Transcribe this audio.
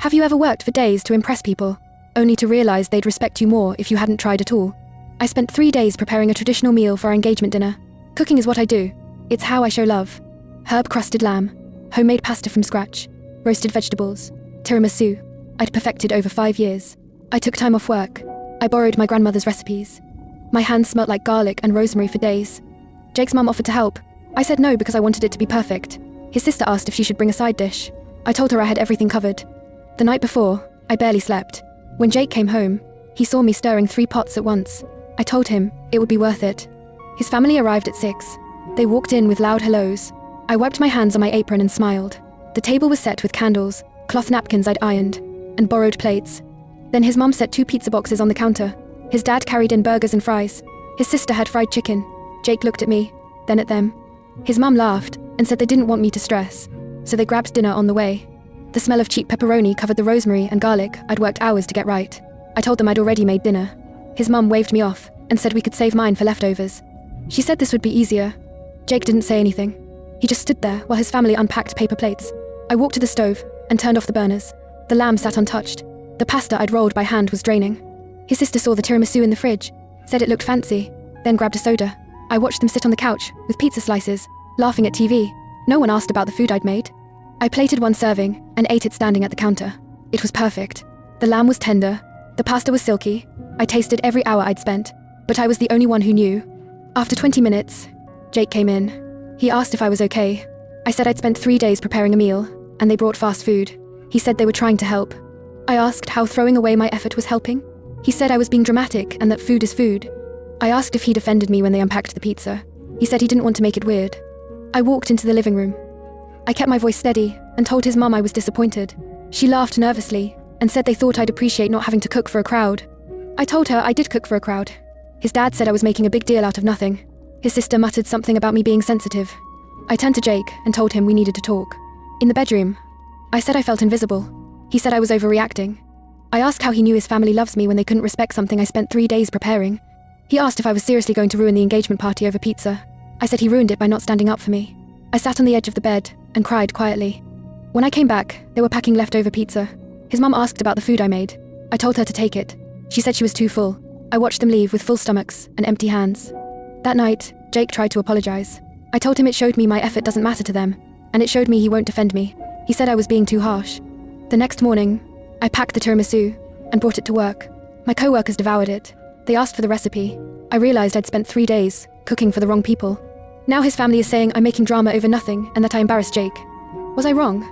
Have you ever worked for days to impress people, only to realize they'd respect you more if you hadn't tried at all? I spent 3 days preparing a traditional meal for our engagement dinner. Cooking is what I do. It's how I show love. Herb-crusted lamb, homemade pasta from scratch, roasted vegetables, tiramisu. I'd perfected over 5 years. I took time off work. I borrowed my grandmother's recipes. My hands smelt like garlic and rosemary for days. Jake's mum offered to help. I said no because I wanted it to be perfect. His sister asked if she should bring a side dish. I told her I had everything covered. The night before, I barely slept. When Jake came home, he saw me stirring 3 pots at once. I told him it would be worth it. His family arrived at 6. They walked in with loud hellos. I wiped my hands on my apron and smiled. The table was set with candles, cloth napkins I'd ironed, and borrowed plates. Then his mum set 2 pizza boxes on the counter. His dad carried in burgers and fries. His sister had fried chicken. Jake looked at me, then at them. His mum laughed and said they didn't want me to stress, so they grabbed dinner on the way. The smell of cheap pepperoni covered the rosemary and garlic I'd worked hours to get right. I told them I'd already made dinner. His mum waved me off and said we could save mine for leftovers. She said this would be easier. Jake didn't say anything. He just stood there while his family unpacked paper plates. I walked to the stove and turned off the burners. The lamb sat untouched. The pasta I'd rolled by hand was draining. His sister saw the tiramisu in the fridge, said it looked fancy, then grabbed a soda. I watched them sit on the couch with pizza slices, laughing at TV. No one asked about the food I'd made. I plated 1 serving and ate it standing at the counter. It was perfect. The lamb was tender. The pasta was silky. I tasted every hour I'd spent, but I was the only one who knew. After 20 minutes, Jake came in. He asked if I was okay. I said I'd spent 3 days preparing a meal, and they brought fast food. He said they were trying to help. I asked how throwing away my effort was helping. He said I was being dramatic and that food is food. I asked if he'd offended me when they unpacked the pizza. He said he didn't want to make it weird. I walked into the living room. I kept my voice steady and told his mum I was disappointed. She laughed nervously and said they thought I'd appreciate not having to cook for a crowd. I told her I did cook for a crowd. His dad said I was making a big deal out of nothing. His sister muttered something about me being sensitive. I turned to Jake and told him we needed to talk. In the bedroom, I said I felt invisible. He said I was overreacting. I asked how he knew his family loves me when they couldn't respect something I spent 3 days preparing. He asked if I was seriously going to ruin the engagement party over pizza. I said he ruined it by not standing up for me. I sat on the edge of the bed and cried quietly. When I came back, they were packing leftover pizza. His mum asked about the food I made. I told her to take it. She said she was too full. I watched them leave with full stomachs and empty hands. That night, Jake tried to apologize. I told him it showed me my effort doesn't matter to them, and it showed me he won't defend me. He said I was being too harsh. The next morning, I packed the tiramisu and brought it to work. My co-workers devoured it. They asked for the recipe. I realized I'd spent 3 days cooking for the wrong people. Now his family is saying I'm making drama over nothing and that I embarrassed Jake. Was I wrong?